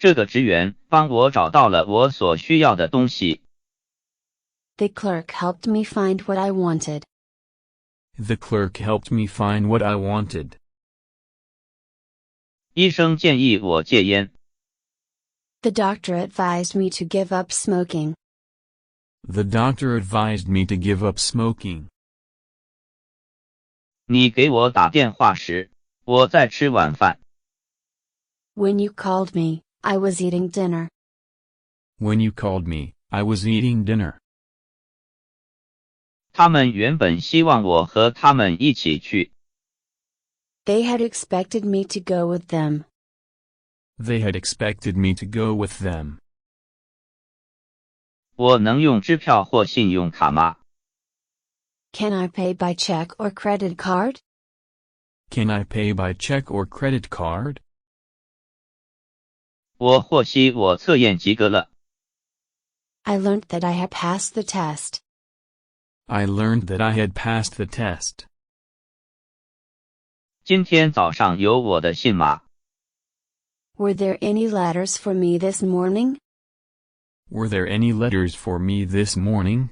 这个职员帮我找到了我所需要的东西。The clerk helped me find what I wanted. The clerk helped me find what I wanted. 医生建议我戒烟。The doctor advised me to give up smoking. The doctor advised me to give up smoking. 你给我打电话时，我在吃晚饭。When you called me, I was eating dinner. When you called me, I was eating dinner. 他们原本希望我和他们一起去。They had expected me to go with them. They had expected me to go with them. 我能用支票或信用卡吗？ Can I pay by check or credit card? Can I pay by check or credit card? 我获悉我测验及格了。I learned that I had passed the test. I learned that I had passed the test. 今天早上有我的信吗？ Were there any letters for me this morning? Were there any letters for me this morning?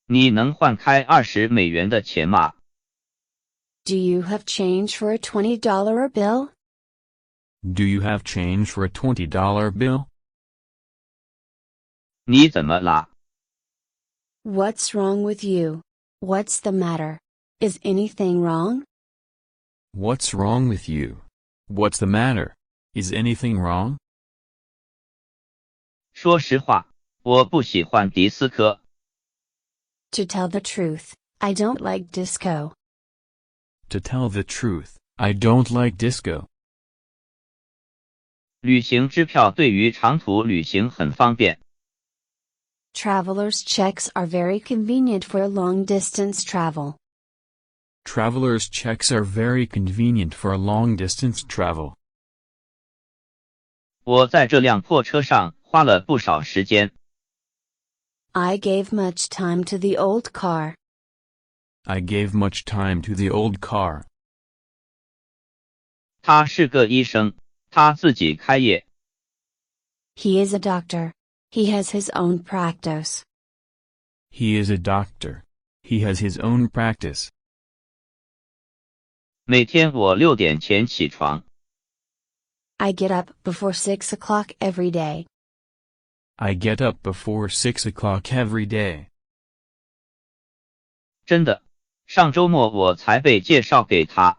你能换开20美元的钱吗？ Do you have change for a $20 bill? Do you have change for a $20 bill? 你怎么啦？ What's wrong with you? What's the matter? Is anything wrong? What's wrong with you? What's the matter? Is anything wrong? 说实话，我不喜欢迪斯科。To tell the truth, I don't like disco. To tell the truth, I don't like disco. 旅行支票对于长途旅行很方便。Traveler's checks are very convenient for long-distance travel. Traveler's checks are very convenient for long-distance travel. 我在这辆破车上花了不少时间。I gave much time to the old car. I gave much time to the old car. 他是个医生，他自己开业。He is a doctor. He has his own practice. He is a doctor. He has his own practice. 每天我6点前起床。I get up before 6 o'clock every day. I get up before 6 o'clock every day. 真的，上周末我才被介绍给他。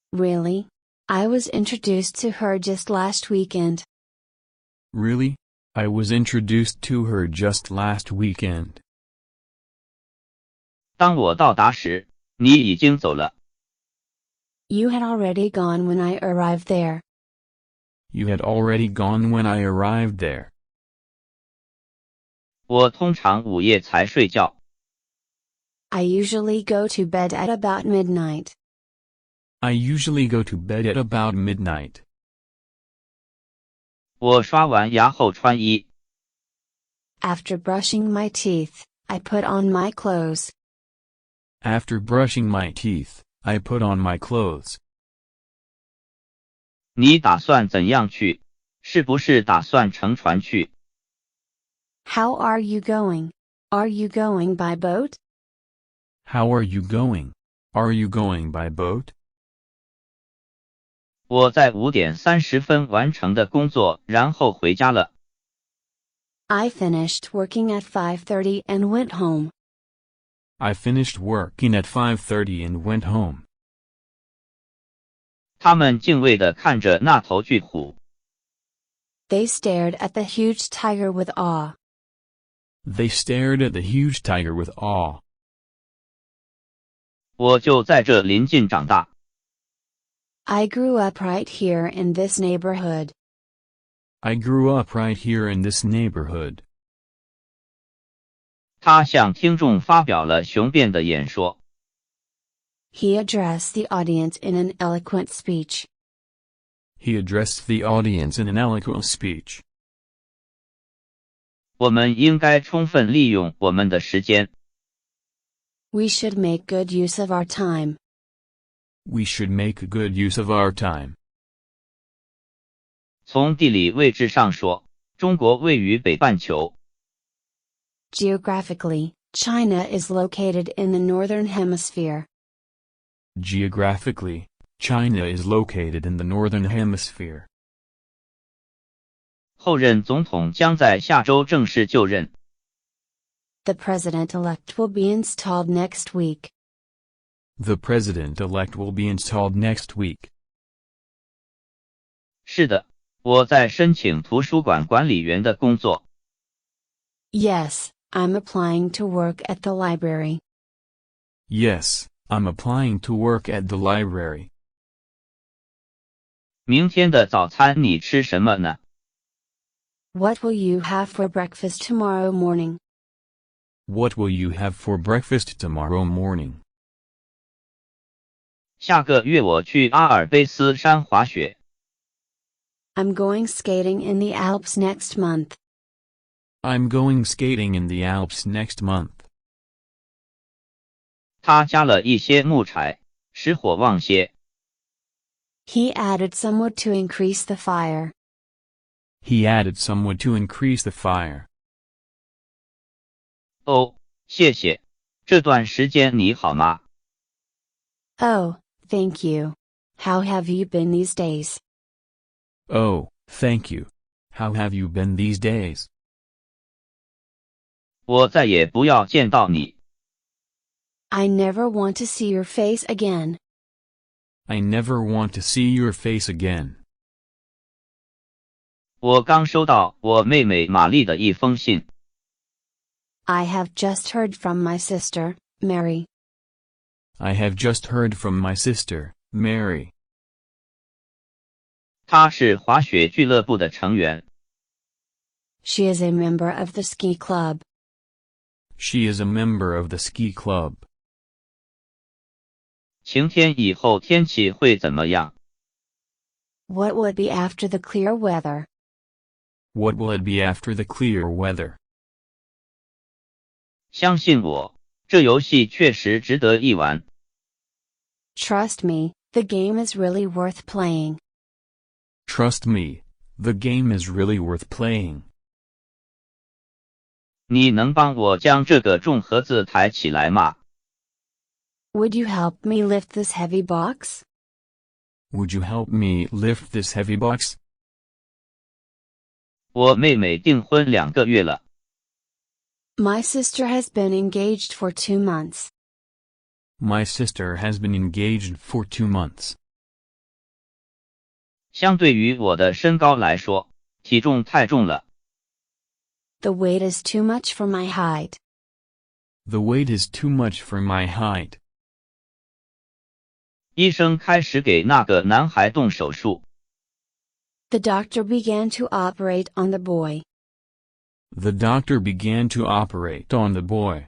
Really? I was introduced to her just last weekend. Really? I was introduced to her just last weekend. 当我到达时，你已经走了。You had already gone when I arrived there. You had already gone when I arrived there. 我通常午夜才睡觉。I usually go to bed at about midnight. I usually go to bed at about midnight. 我刷完牙后穿衣。After brushing my teeth, I put on my clothes. After brushing my teeth, I put on my clothes. 你打算怎样去？是不是打算乘船去？ How are you going? Are you going by boat? How are you going? Are you going by boat? 我在5点30分完成的工作，然后回家了。I finished working at 5:30 and went home. I finished working at 5:30 and went home. 他们敬畏地看着那头巨虎。They stared at the huge tiger with awe. They stared at the huge tiger with awe. 我就在这邻近长大。I grew up right here in this neighborhood. I grew up right here in this neighborhood. 他向听众发表了雄辩的演说。He addressed the audience in an eloquent speech. He addressed the audience in an eloquent speech. 我们应该充分利用我们的时间。We should make good use of our time. We should make good use of our time. 从地理位置上说，中国位于北半球。Geographically, China is located in the northern hemisphere. Geographically, China is located in the northern hemisphere. 后任总统将在下周正式就任。The president-elect will be installed next week. The president-elect will be installed next week. 是的，我在申请图书馆管理员的工作。Yes, I'm applying to work at the library. Yes, I'm applying to work at the library. 明天的早餐你吃什么呢？ What will you have for breakfast tomorrow morning? What will you have for breakfast tomorrow morning? 下个月我去阿尔卑斯山滑雪。I'm going skating in the Alps next month. I'm going skating in the Alps next month. 他加了一些木柴，使火旺些。He added some wood to increase the fire. He added some wood to increase the fire. 哦，谢谢。这段时间你好吗？ Oh, thank you. How have you been these days? Oh, thank you. How have you been these days? 我再也不要见到你。I never want to see your face again. I never want to see your face again. 我刚收到我妹妹玛丽的一封信。I have just heard from my sister, Mary. I have just heard from my sister, Mary. 她是滑雪俱乐部的成员。She is a member of the ski club. She is a member of the ski club. 晴天以后天气会怎么样？ What will it be after the clear weather? What will it be after the clear weather? 相信我，这游戏确实值得一玩。Trust me, the game is really worth playing. Trust me, the game is really worth playing. 你能帮我将这个重盒子抬起来吗？ Would you help me lift this heavy box? Would you help me lift this heavy box? 我妹妹订婚2个月了。My sister has been engaged for 2 months. My sister has been engaged for 2 months. 相对于我的身高来说，体重太重了。The weight is too much for my height. The weight is too much for my height. 医生开始给那个男孩动手术。The doctor began to operate on the boy. The doctor began to operate on the boy.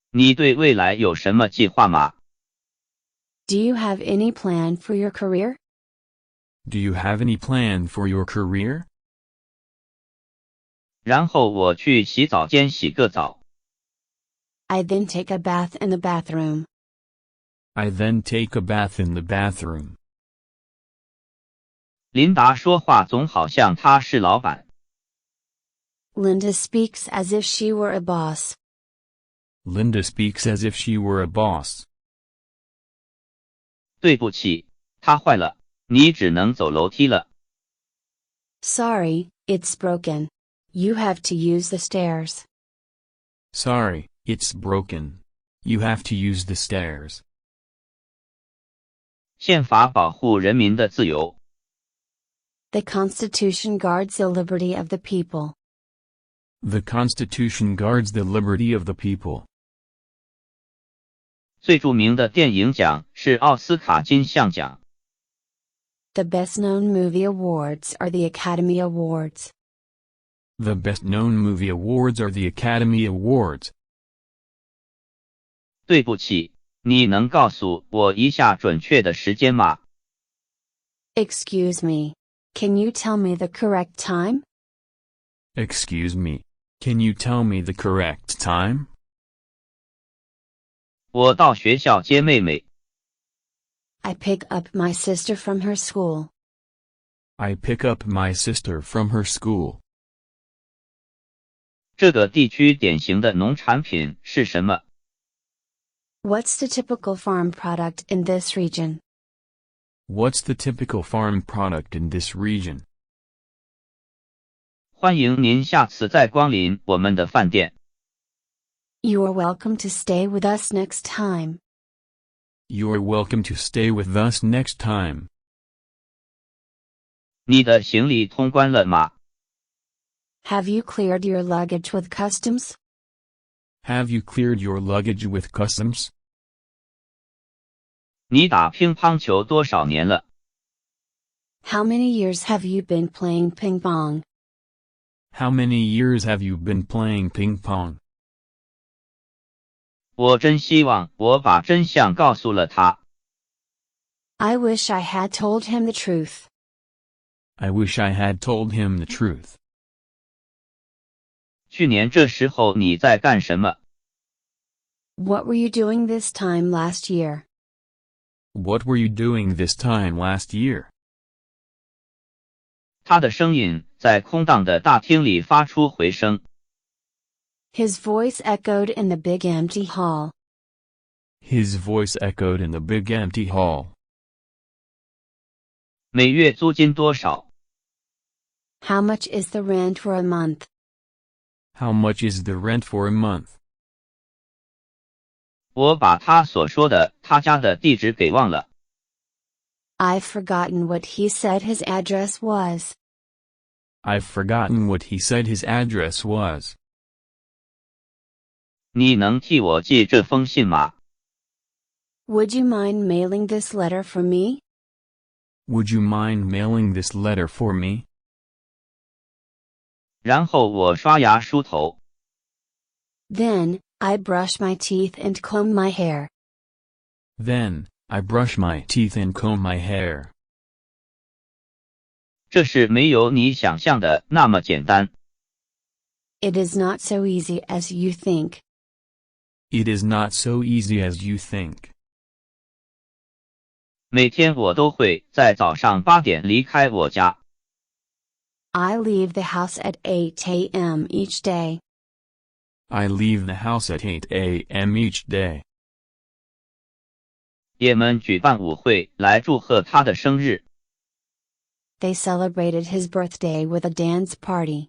你对未来有什么计划吗？ Do you have any plan for your career? Do you have any plan for your career? 然后我去洗澡间洗个澡。 I then take a bath in the bathroom. I then take a bath in the bathroom. 琳达说话总好像她是老板。 Linda speaks as if she were a boss. Linda speaks as if she were a boss. 对不起，它坏了，你只能走楼梯了。 Sorry, it's broken. You have to use the stairs. Sorry, it's broken. You have to use the stairs. 宪法保护人民的自由。 The Constitution guards the liberty of the people. The Constitution guards the liberty of the people. 最著名的电影奖是奥斯卡金像奖。 The best-known movie awards are the Academy Awards. The best-known movie awards are the Academy Awards. 对不起，你能告诉我一下准确的时间吗？ Excuse me. Can you tell me the correct time? Excuse me. Can you tell me the correct time? 我到学校接妹妹。 I pick up my sister from her school. I pick up my sister from her school. 这个地区典型的农产品是什么？ What's the typical farm product in this region? What's the typical farm product in this region? 欢迎您下次再光临我们的饭店。You are welcome to stay with us next time. You are welcome to stay with us next time. 你的行李通关了吗？ Have you cleared your luggage with customs? Have you cleared your luggage with customs? 你打乒乓球多少年了？ How many years have you been playing ping pong? How many years have you been playing ping pong? 我真希望我把真相告诉了他。 I wish I had told him the truth. I wish I had told him the truth. 去年这时候你在干什么？ What were you doing this time last year? What were you doing this time last year? 他的声音在空荡的大厅里发出回声。 His voice echoed in the big empty hall. His voice echoed in the big empty hall. 每月租金多少？ How much is the rent for a month? How much is the rent for a month? 我把他所说的他家的地址给忘了。 I've forgotten what he said his address was. I've forgotten what he said his address was. 你能替我寄这封信吗？ Would you mind mailing this letter for me? Would you mind mailing this letter for me? 然后我刷牙梳头。 Then, I brush my teeth and comb my hair. Then, I brush my teeth and comb my hair. 这事没有你想象的那么简单。 It is not so easy as you think. It is not so easy as you think. 每天我都会在早上8点离开我家。 I leave the house at 8 a.m. each day. I leave the house at 8 a.m. each day. 也们举办舞会来祝贺他的生日。 They celebrated his birthday with a dance party.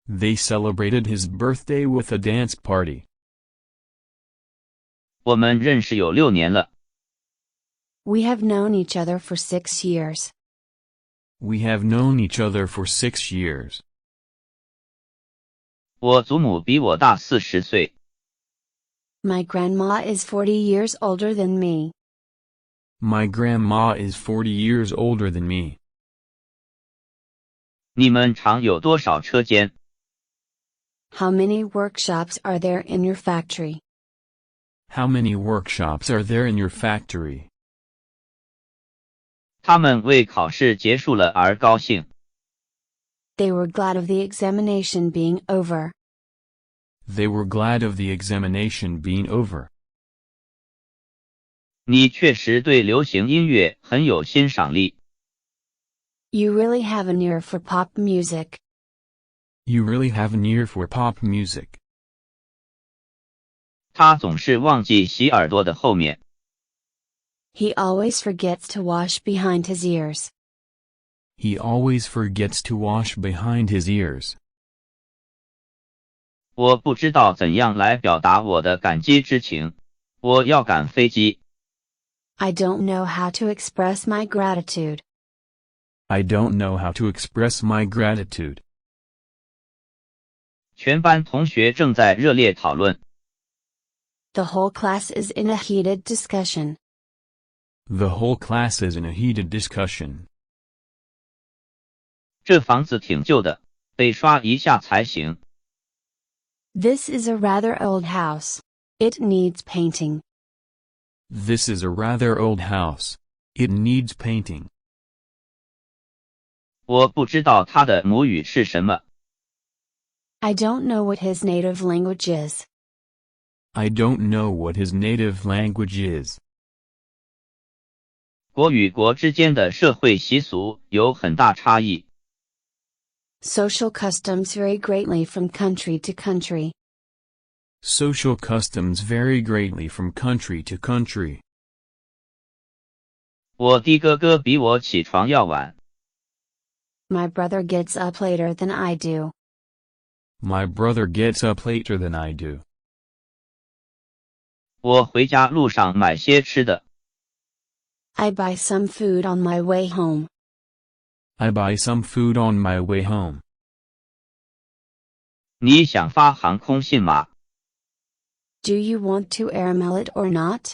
They celebrated his birthday with a dance party. 我们认识有6年了。 We have known each other for 6 years. We have known each other for 6 years. 我祖母比我大40岁。 My grandma is 40 years older than me. My grandma is 40 years older than me. 你们厂有多少车间？ How many workshops are there in your factory? How many workshops are there in your factory? 他们为考试结束了而高兴。 They were glad of the examination being over. They were glad of the examination being over. 你确实对流行音乐很有欣赏力。 You really have an ear for pop music. You really have an ear for pop music. 他总是忘记洗耳朵的后面。 He always forgets to wash behind his ears. He always forgets to wash behind his ears. 我不知道怎样来表达我的感激之情。我要赶飞机。 I don't know how to express my gratitude. I don't know how to express my gratitude. 全班同学正在热烈讨论。 The whole class is in a heated discussion. The whole class is in a heated discussion. 这房子挺旧的，得刷一下才行。 This is a rather old house. It needs painting. This is a rather old house. It needs painting. 我不知道他的母语是什么。 I don't know what his native language is. I don't know what his native language is. 国与国之间的社会习俗有很大差异。Social customs vary greatly from country to country. Social customs vary greatly from country to country. 我的哥哥比我起床要晚。My brother gets up later than I do. My brother gets up later than I do. 我回家路上买些吃的。I buy some food on my way home. I buy some food on my way home. 你想发航空信吗？ Do you want to airmail it or not?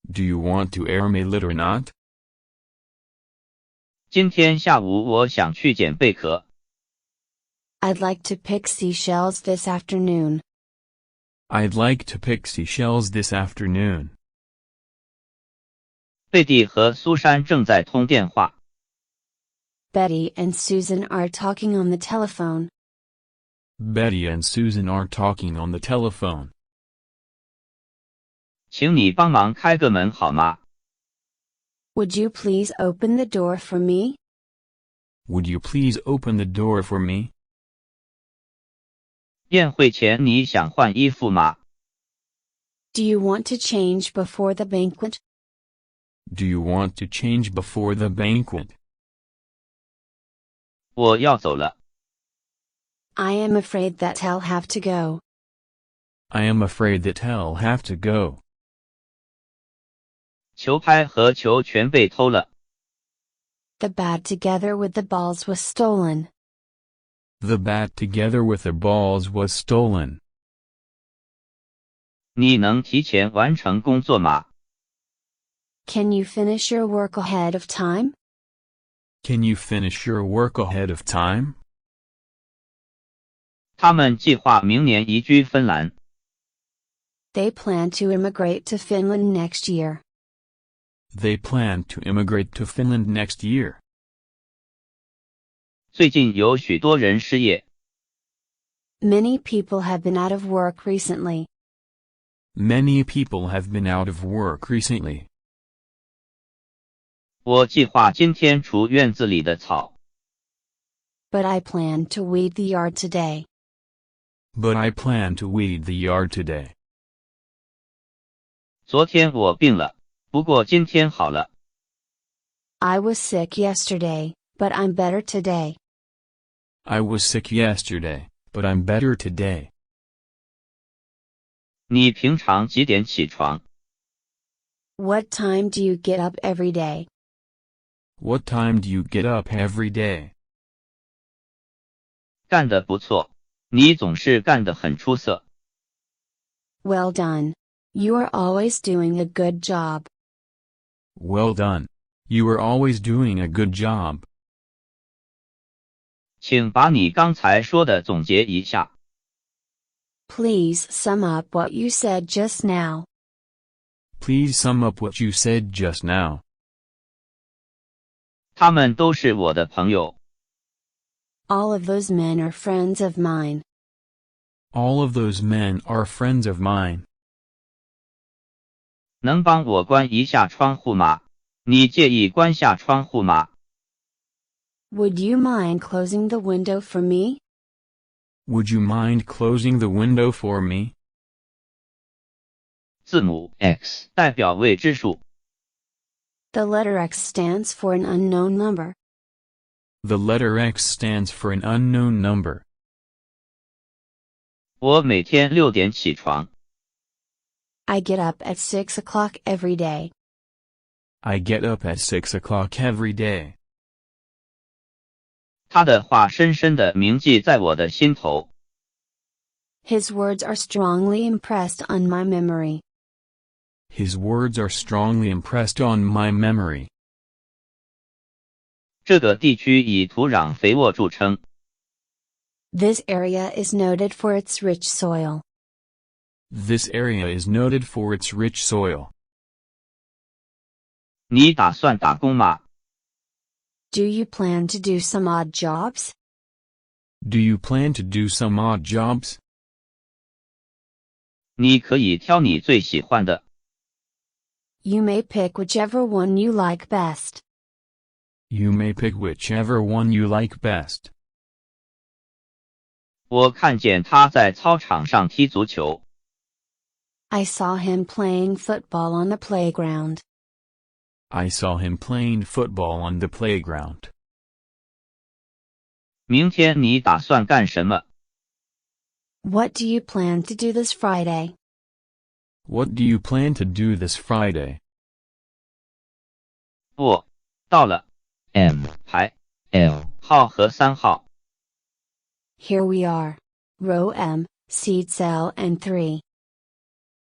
Do you want to airmail it or not? 今天下午我想去捡贝壳。I'd like to pick seashells this afternoon. I'd like to pick seashells this afternoon. 贝蒂和苏珊正在通电话。Betty and Susan are talking on the telephone. Betty and Susan are talking on the telephone. 请你帮忙开个门好吗？ Would you please open the door for me? Would you please open the door for me? 宴会前你想换衣服吗？ Do you want to change before the banquet? Do you want to change before the banquet? 我要走了。I am afraid that I'll have to go. I am afraid that I'll have to go. 球拍和球全被偷了。 The bat together with the balls was stolen. The bat together with the balls was stolen. 你能提前完成工作吗？ Can you finish your work ahead of time? Can you finish your work ahead of time? 他们计划明年移居芬兰。 They plan to immigrate to Finland next year. They plan to immigrate to Finland next year. 最近有许多人失业。 Many people have been out of work recently. Many people have been out of work recently. 我计划今天除院子里的草。 But I plan to weed the yard today. But I plan to weed the yard today. 昨天我病了，不过今天好了。 I was sick yesterday, but I'm better today. I was sick yesterday, but I'm better today. 你平常几点起床？ What time do you get up every day? What time do you get up every day? 干得不错，你总是干得很出色。 Well done. You are always doing a good job. Well done. You are always doing a good job. 请把你刚才说的总结一下。 Please sum up what you said just now. Please sum up what you said just now. 他们都是我的朋友。 All of those men are friends of mine. All of those men are friends of mine. 能帮我关一下窗户吗？你介意关下窗户吗？ Would you mind closing the window for me? Would you mind closing the window for me? 字母 X 代表未知数。 The letter X stands for an unknown number. The letter X stands for an unknown number. 我每天6点起床。 I get up at 6 o'clock every day. I get up at 6 o'clock every day. 他的话深深地铭记在我的心头。 His words are strongly impressed on my memory. His words are strongly impressed on my memory. 这个地区以土壤肥沃著称。 This area is noted for its rich soil. This area is noted for its rich soil. 你打算打工吗？ Do you plan to do some odd jobs? Do you plan to do some odd jobs? 你可以挑你最喜欢的。You may pick whichever one you like best. You may pick whichever one you like best. 我看见他在操场上踢足球。I saw him playing football on the playground. I saw him playing football on the playground. 明天你打算干什么？ What do you plan to do this Friday? What do you plan to do this Friday? 不，到了 M 排 L 号和3号。 Here we are. Row M, seats L and 3.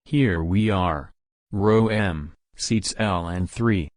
Here we are. Row M, seats L and 3.